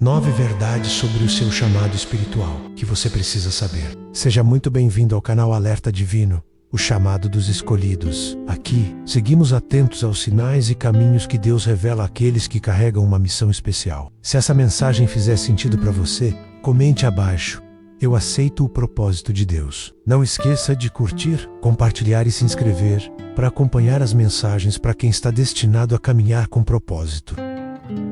9 verdades sobre o seu chamado espiritual que você precisa saber. Seja muito bem-vindo ao canal Alerta Divino, o chamado dos escolhidos. Aqui, seguimos atentos aos sinais e caminhos que Deus revela àqueles que carregam uma missão especial. Se essa mensagem fizer sentido para você, comente abaixo. Eu aceito o propósito de Deus. Não esqueça de curtir, compartilhar e se inscrever para acompanhar as mensagens para quem está destinado a caminhar com propósito.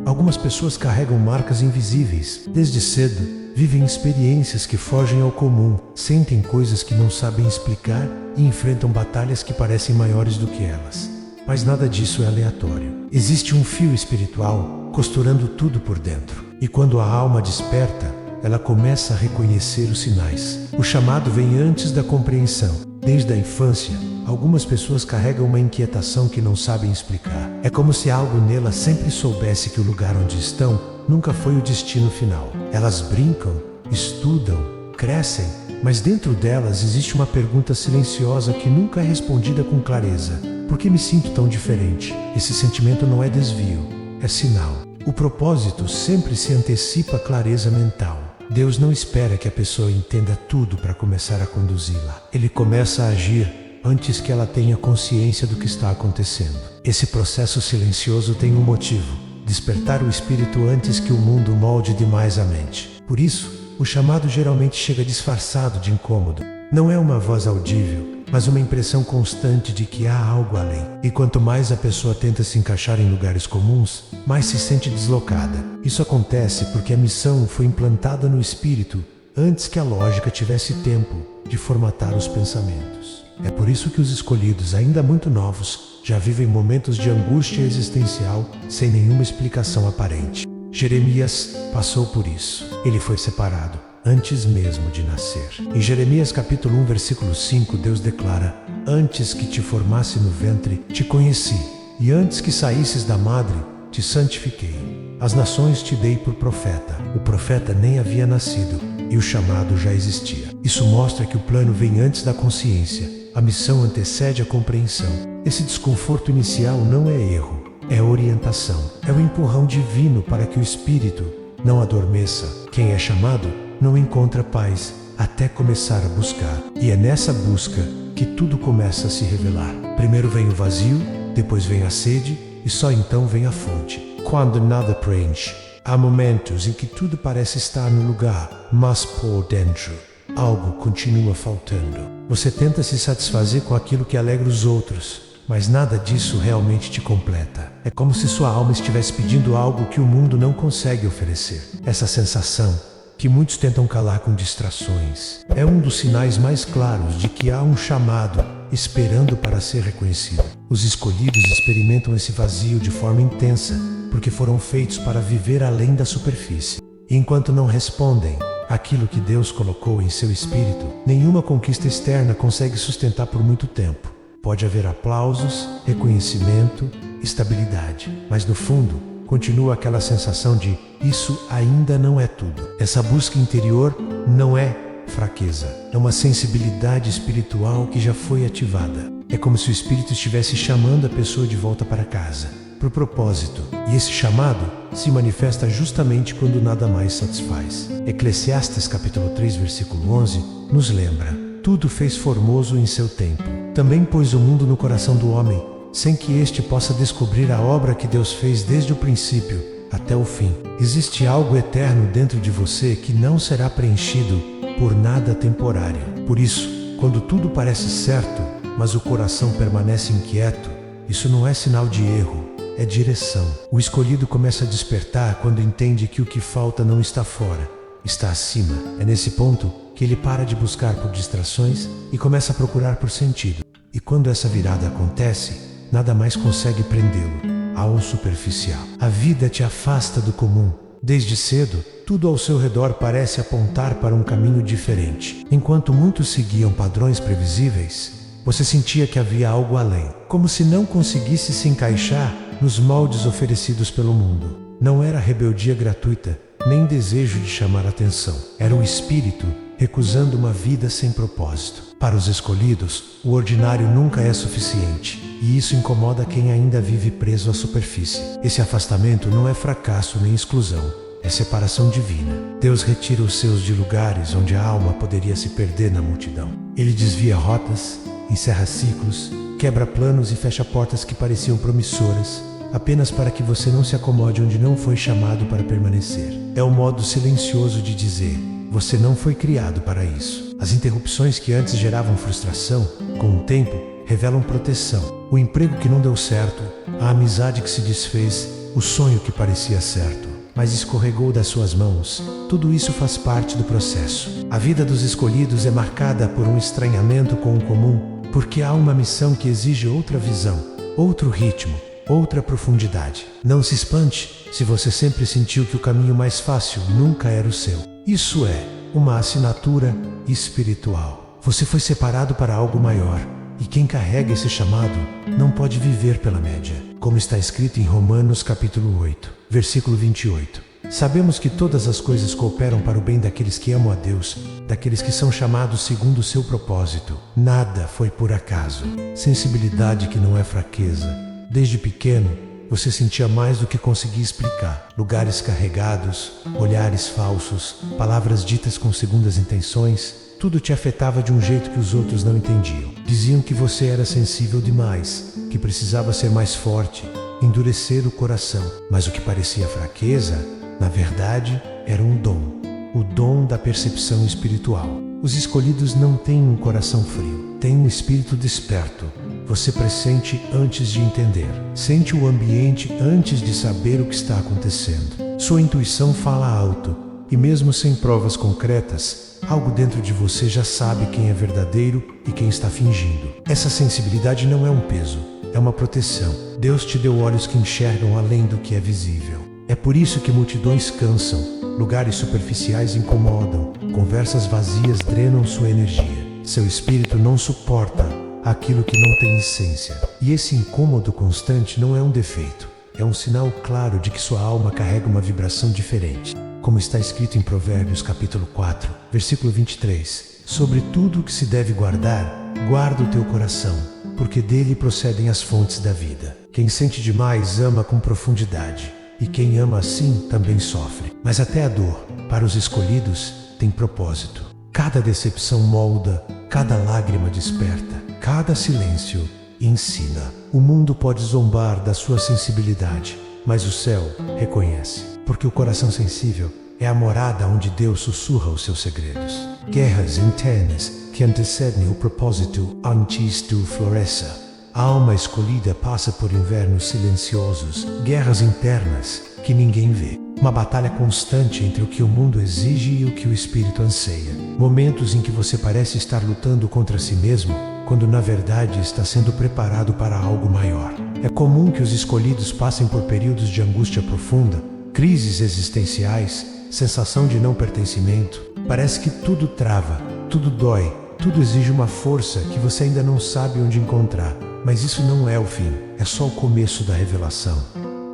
Algumas pessoas carregam marcas invisíveis. Desde cedo, vivem experiências que fogem ao comum, sentem coisas que não sabem explicar e enfrentam batalhas que parecem maiores do que elas. Mas nada disso é aleatório. Existe um fio espiritual costurando tudo por dentro. E quando a alma desperta, ela começa a reconhecer os sinais. O chamado vem antes da compreensão. Desde a infância, algumas pessoas carregam uma inquietação que não sabem explicar. É como se algo nela sempre soubesse que o lugar onde estão nunca foi o destino final. Elas brincam, estudam, crescem, mas dentro delas existe uma pergunta silenciosa que nunca é respondida com clareza. Por que me sinto tão diferente? Esse sentimento não é desvio, é sinal. O propósito sempre se antecipa à clareza mental. Deus não espera que a pessoa entenda tudo para começar a conduzi-la. Ele começa a agir antes que ela tenha consciência do que está acontecendo. Esse processo silencioso tem um motivo: despertar o espírito antes que o mundo molde demais a mente. Por isso, o chamado geralmente chega disfarçado de incômodo. Não é uma voz audível, mas uma impressão constante de que há algo além. E quanto mais a pessoa tenta se encaixar em lugares comuns, mais se sente deslocada. Isso acontece porque a missão foi implantada no espírito antes que a lógica tivesse tempo de formatar os pensamentos. É por isso que os escolhidos, ainda muito novos, já vivem momentos de angústia existencial sem nenhuma explicação aparente. Jeremias passou por isso. Ele foi separado antes mesmo de nascer. Em Jeremias capítulo 1, versículo 5, Deus declara: antes que te formasse no ventre, te conheci, e antes que saísses da madre, te santifiquei. As nações te dei por profeta. O profeta nem havia nascido, e o chamado já existia. Isso mostra que o plano vem antes da consciência. A missão antecede a compreensão. Esse desconforto inicial não é erro, é orientação. É o empurrão divino para que o espírito não adormeça. Quem é chamado não encontra paz até começar a buscar. E é nessa busca que tudo começa a se revelar. Primeiro vem o vazio, depois vem a sede e só então vem a fonte. Quando nada preenche, há momentos em que tudo parece estar no lugar, mas por dentro algo continua faltando. Você tenta se satisfazer com aquilo que alegra os outros, mas nada disso realmente te completa. É como se sua alma estivesse pedindo algo que o mundo não consegue oferecer. Essa sensação, que muitos tentam calar com distrações, é um dos sinais mais claros de que há um chamado esperando para ser reconhecido. Os escolhidos experimentam esse vazio de forma intensa, porque foram feitos para viver além da superfície. E enquanto não respondem aquilo que Deus colocou em seu espírito, nenhuma conquista externa consegue sustentar por muito tempo. Pode haver aplausos, reconhecimento, estabilidade, mas no fundo, continua aquela sensação de isso ainda não é tudo. Essa busca interior não é fraqueza, é uma sensibilidade espiritual que já foi ativada. É como se o espírito estivesse chamando a pessoa de volta para casa, para o propósito. E esse chamado se manifesta justamente quando nada mais satisfaz. Eclesiastes capítulo 3, versículo 11, nos lembra: tudo fez formoso em seu tempo. Também pôs o mundo no coração do homem, sem que este possa descobrir a obra que Deus fez desde o princípio até o fim. Existe algo eterno dentro de você que não será preenchido por nada temporário. Por isso, quando tudo parece certo, mas o coração permanece inquieto, isso não é sinal de erro, é direção. O escolhido começa a despertar quando entende que o que falta não está fora, está acima. É nesse ponto que ele para de buscar por distrações e começa a procurar por sentido. E quando essa virada acontece, nada mais consegue prendê-lo ao superficial. A vida te afasta do comum. Desde cedo, tudo ao seu redor parece apontar para um caminho diferente. Enquanto muitos seguiam padrões previsíveis, você sentia que havia algo além, como se não conseguisse se encaixar nos moldes oferecidos pelo mundo. Não era rebeldia gratuita, nem desejo de chamar atenção. Era o espírito recusando uma vida sem propósito. Para os escolhidos, o ordinário nunca é suficiente, e isso incomoda quem ainda vive preso à superfície. Esse afastamento não é fracasso nem exclusão, é separação divina. Deus retira os seus de lugares onde a alma poderia se perder na multidão. Ele desvia rotas, encerra ciclos, quebra planos e fecha portas que pareciam promissoras, apenas para que você não se acomode onde não foi chamado para permanecer. É um modo silencioso de dizer: você não foi criado para isso. As interrupções que antes geravam frustração, com o tempo, revelam proteção. O emprego que não deu certo, a amizade que se desfez, o sonho que parecia certo, mas escorregou das suas mãos. Tudo isso faz parte do processo. A vida dos escolhidos é marcada por um estranhamento com o comum, porque há uma missão que exige outra visão, outro ritmo, outra profundidade. Não se espante se você sempre sentiu que o caminho mais fácil nunca era o seu. Isso é uma assinatura espiritual. Você foi separado para algo maior, e quem carrega esse chamado não pode viver pela média. Como está escrito em Romanos capítulo 8, versículo 28. Sabemos que todas as coisas cooperam para o bem daqueles que amam a Deus, daqueles que são chamados segundo o seu propósito. Nada foi por acaso. Sensibilidade que não é fraqueza. Desde pequeno, você sentia mais do que conseguia explicar. Lugares carregados, olhares falsos, palavras ditas com segundas intenções, tudo te afetava de um jeito que os outros não entendiam. Diziam que você era sensível demais, que precisava ser mais forte, endurecer o coração. Mas o que parecia fraqueza, na verdade, era um dom. O dom da percepção espiritual. Os escolhidos não têm um coração frio, têm um espírito desperto. Você pressente antes de entender. Sente o ambiente antes de saber o que está acontecendo. Sua intuição fala alto, e mesmo sem provas concretas, algo dentro de você já sabe quem é verdadeiro e quem está fingindo. Essa sensibilidade não é um peso, é uma proteção. Deus te deu olhos que enxergam além do que é visível. É por isso que multidões cansam, lugares superficiais incomodam, conversas vazias drenam sua energia. Seu espírito não suporta aquilo que não tem essência. E esse incômodo constante não é um defeito, é um sinal claro de que sua alma carrega uma vibração diferente. Como está escrito em Provérbios capítulo 4, versículo 23, sobre tudo o que se deve guardar, guarda o teu coração, porque dele procedem as fontes da vida. Quem sente demais ama com profundidade, e quem ama assim também sofre. Mas até a dor, para os escolhidos, tem propósito. Cada decepção molda, cada lágrima desperta, cada silêncio ensina. O mundo pode zombar da sua sensibilidade, mas o céu reconhece. Porque o coração sensível é a morada onde Deus sussurra os seus segredos. Guerras internas que antecedem o propósito antes do floresça. A alma escolhida passa por invernos silenciosos, guerras internas que ninguém vê. Uma batalha constante entre o que o mundo exige e o que o espírito anseia. Momentos em que você parece estar lutando contra si mesmo, quando na verdade está sendo preparado para algo maior. É comum que os escolhidos passem por períodos de angústia profunda, crises existenciais, sensação de não pertencimento. Parece que tudo trava, tudo dói, tudo exige uma força que você ainda não sabe onde encontrar. Mas isso não é o fim, é só o começo da revelação.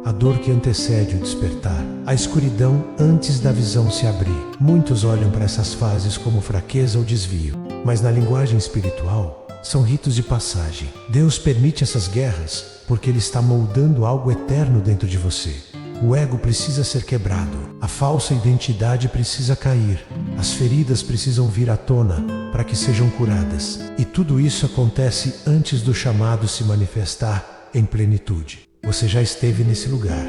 A dor que antecede o despertar, a escuridão antes da visão se abrir. Muitos olham para essas fases como fraqueza ou desvio, mas na linguagem espiritual, são ritos de passagem. Deus permite essas guerras porque Ele está moldando algo eterno dentro de você. O ego precisa ser quebrado, a falsa identidade precisa cair, as feridas precisam vir à tona para que sejam curadas. E tudo isso acontece antes do chamado se manifestar em plenitude. Você já esteve nesse lugar.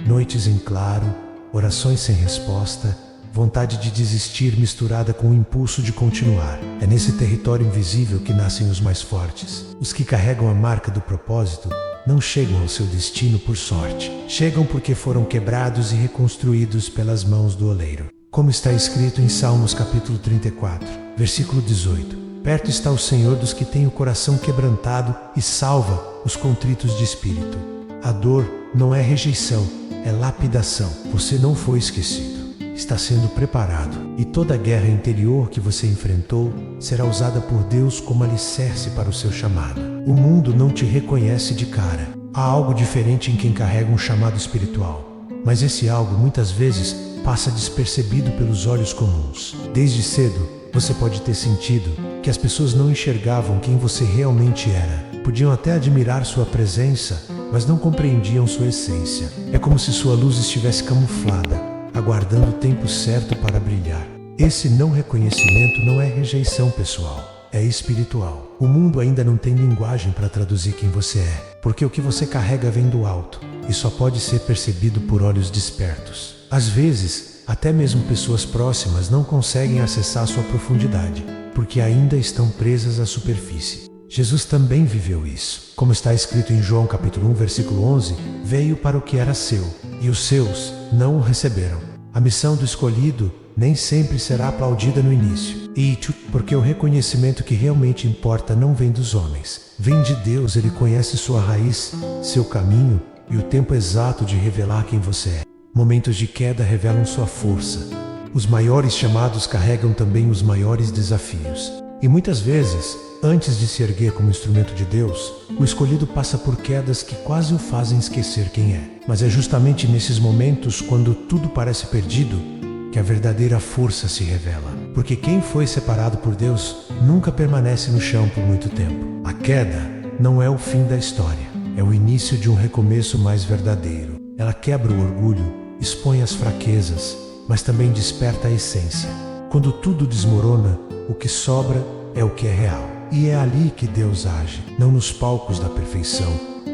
Noites em claro, orações sem resposta, vontade de desistir misturada com o impulso de continuar. É nesse território invisível que nascem os mais fortes. Os que carregam a marca do propósito não chegam ao seu destino por sorte. Chegam porque foram quebrados e reconstruídos pelas mãos do oleiro. Como está escrito em Salmos capítulo 34, versículo 18. Perto está o Senhor dos que têm o coração quebrantado e salva os contritos de espírito. A dor não é rejeição, é lapidação. Você não foi esquecido. Está sendo preparado. E toda a guerra interior que você enfrentou será usada por Deus como alicerce para o seu chamado. O mundo não te reconhece de cara. Há algo diferente em quem carrega um chamado espiritual. Mas esse algo muitas vezes passa despercebido pelos olhos comuns. Desde cedo, você pode ter sentido que as pessoas não enxergavam quem você realmente era. Podiam até admirar sua presença, mas não compreendiam sua essência. É como se sua luz estivesse camuflada. aguardando o tempo certo para brilhar. Esse não reconhecimento não é rejeição pessoal, é espiritual. O mundo ainda não tem linguagem para traduzir quem você é, porque o que você carrega vem do alto e só pode ser percebido por olhos despertos. Às vezes, até mesmo pessoas próximas não conseguem acessar sua profundidade, porque ainda estão presas à superfície. Jesus também viveu isso. Como está escrito em João capítulo 1, versículo 11, veio para o que era seu, e os seus não o receberam. A missão do escolhido nem sempre será aplaudida no início. Porque o reconhecimento que realmente importa não vem dos homens. Vem de Deus, Ele conhece sua raiz, seu caminho e o tempo exato de revelar quem você é. Momentos de queda revelam sua força. Os maiores chamados carregam também os maiores desafios. E muitas vezes, antes de se erguer como instrumento de Deus, o escolhido passa por quedas que quase o fazem esquecer quem é. Mas é justamente nesses momentos, quando tudo parece perdido, que a verdadeira força se revela. Porque quem foi separado por Deus nunca permanece no chão por muito tempo. A queda não é o fim da história, é o início de um recomeço mais verdadeiro. Ela quebra o orgulho, expõe as fraquezas, mas também desperta a essência. Quando tudo desmorona, o que sobra é o que é real. E é ali que Deus age, não nos palcos da perfeição,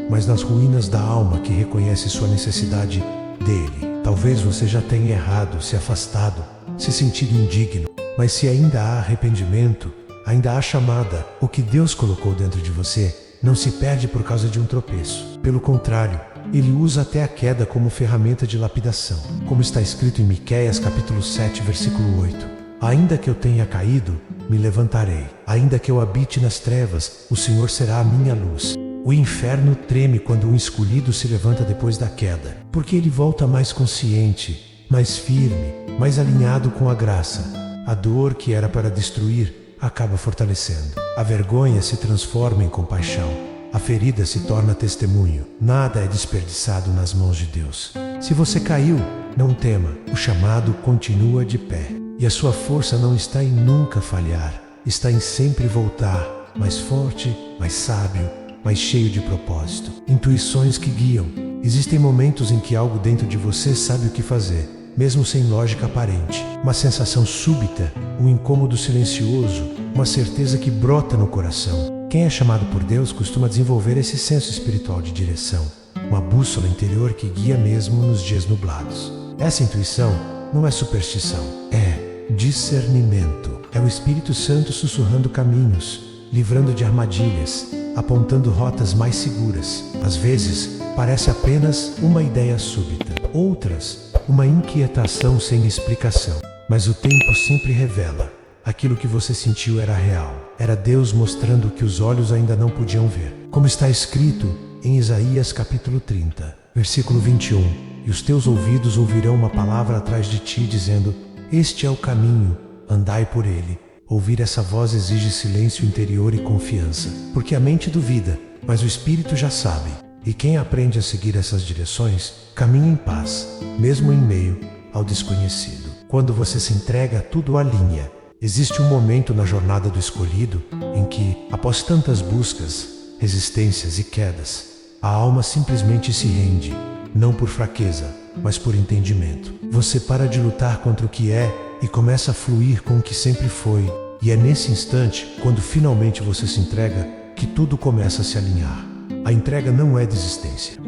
mas nas ruínas da alma que reconhece sua necessidade dele. Talvez você já tenha errado, se afastado, se sentido indigno, mas se ainda há arrependimento, ainda há chamada. O que Deus colocou dentro de você não se perde por causa de um tropeço. Pelo contrário, Ele usa até a queda como ferramenta de lapidação. Como está escrito em Miqueias capítulo 7, versículo 8. Ainda que eu tenha caído, me levantarei. Ainda que eu habite nas trevas, o Senhor será a minha luz. O inferno treme quando um escolhido se levanta depois da queda, porque ele volta mais consciente, mais firme, mais alinhado com a graça. A dor que era para destruir acaba fortalecendo. A vergonha se transforma em compaixão. A ferida se torna testemunho. Nada é desperdiçado nas mãos de Deus. Se você caiu, não tema. O chamado continua de pé. E a sua força não está em nunca falhar. Está em sempre voltar, mais forte, mais sábio, mais cheio de propósito. Intuições que guiam. Existem momentos em que algo dentro de você sabe o que fazer, mesmo sem lógica aparente. Uma sensação súbita, um incômodo silencioso, uma certeza que brota no coração. Quem é chamado por Deus costuma desenvolver esse senso espiritual de direção, uma bússola interior que guia mesmo nos dias nublados. Essa intuição não é superstição, é discernimento. É o Espírito Santo sussurrando caminhos, livrando de armadilhas, apontando rotas mais seguras. Às vezes, parece apenas uma ideia súbita. Outras, uma inquietação sem explicação. Mas o tempo sempre revela. Aquilo que você sentiu era real. Era Deus mostrando o que os olhos ainda não podiam ver. Como está escrito em Isaías capítulo 30, versículo 21. E os teus ouvidos ouvirão uma palavra atrás de ti, dizendo: este é o caminho, andai por ele. Ouvir essa voz exige silêncio interior e confiança, porque a mente duvida, mas o espírito já sabe. E quem aprende a seguir essas direções, caminha em paz, mesmo em meio ao desconhecido. Quando você se entrega, tudo alinha. Existe um momento na jornada do escolhido em que, após tantas buscas, resistências e quedas, a alma simplesmente se rende, não por fraqueza, mas por entendimento. Você para de lutar contra o que é e começa a fluir com o que sempre foi. E é nesse instante, quando finalmente você se entrega, que tudo começa a se alinhar. A entrega não é desistência.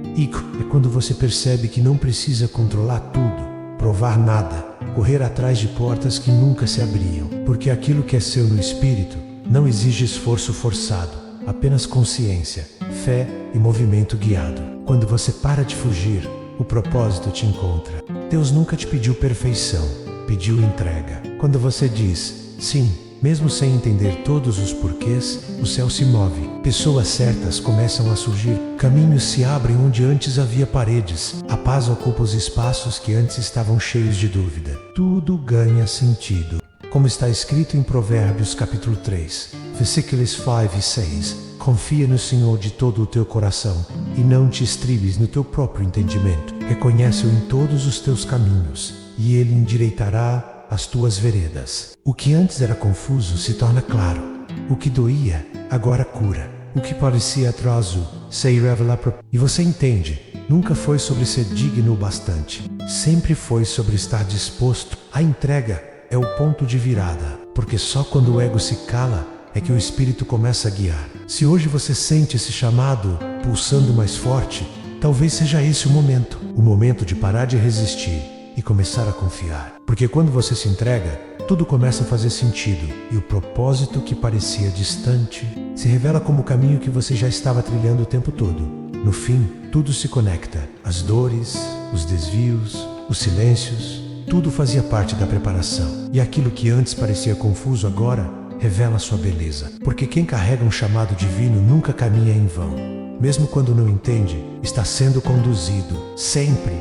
É quando você percebe que não precisa controlar tudo, provar nada, correr atrás de portas que nunca se abriam. Porque aquilo que é seu no espírito não exige esforço forçado, apenas consciência, fé e movimento guiado. Quando você para de fugir, o propósito te encontra. Deus nunca te pediu perfeição, pediu entrega. Quando você diz sim, mesmo sem entender todos os porquês, o céu se move. Pessoas certas começam a surgir. Caminhos se abrem onde antes havia paredes. A paz ocupa os espaços que antes estavam cheios de dúvida. Tudo ganha sentido. Como está escrito em Provérbios capítulo 3, versículos 5 e 6. Confia no Senhor de todo o teu coração e não te estribes no teu próprio entendimento. Reconhece-o em todos os teus caminhos e Ele endireitará as tuas veredas. O que antes era confuso se torna claro. O que doía, agora cura. O que parecia atraso, se revela. E você entende nunca foi sobre ser digno o bastante. Sempre foi sobre estar disposto. A entrega é o ponto de virada, porque só quando o ego se cala é que o espírito começa a guiar. Se hoje você sente esse chamado pulsando mais forte, talvez seja esse o momento de parar de resistir e começar a confiar. Porque quando você se entrega, tudo começa a fazer sentido e o propósito que parecia distante se revela como o caminho que você já estava trilhando o tempo todo. No fim, tudo se conecta. As dores, os desvios, os silêncios, tudo fazia parte da preparação. E aquilo que antes parecia confuso agora revela sua beleza. Porque quem carrega um chamado divino nunca caminha em vão. Mesmo quando não entende, está sendo conduzido, sempre.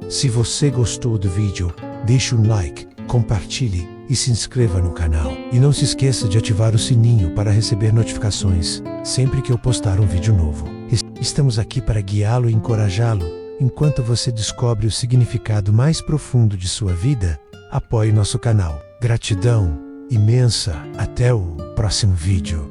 Se você gostou do vídeo, deixe um like, compartilhe e se inscreva no canal. E não se esqueça de ativar o sininho para receber notificações sempre que eu postar um vídeo novo. Estamos aqui para guiá-lo e encorajá-lo. Enquanto você descobre o significado mais profundo de sua vida, apoie nosso canal. Gratidão imensa. Até o próximo vídeo.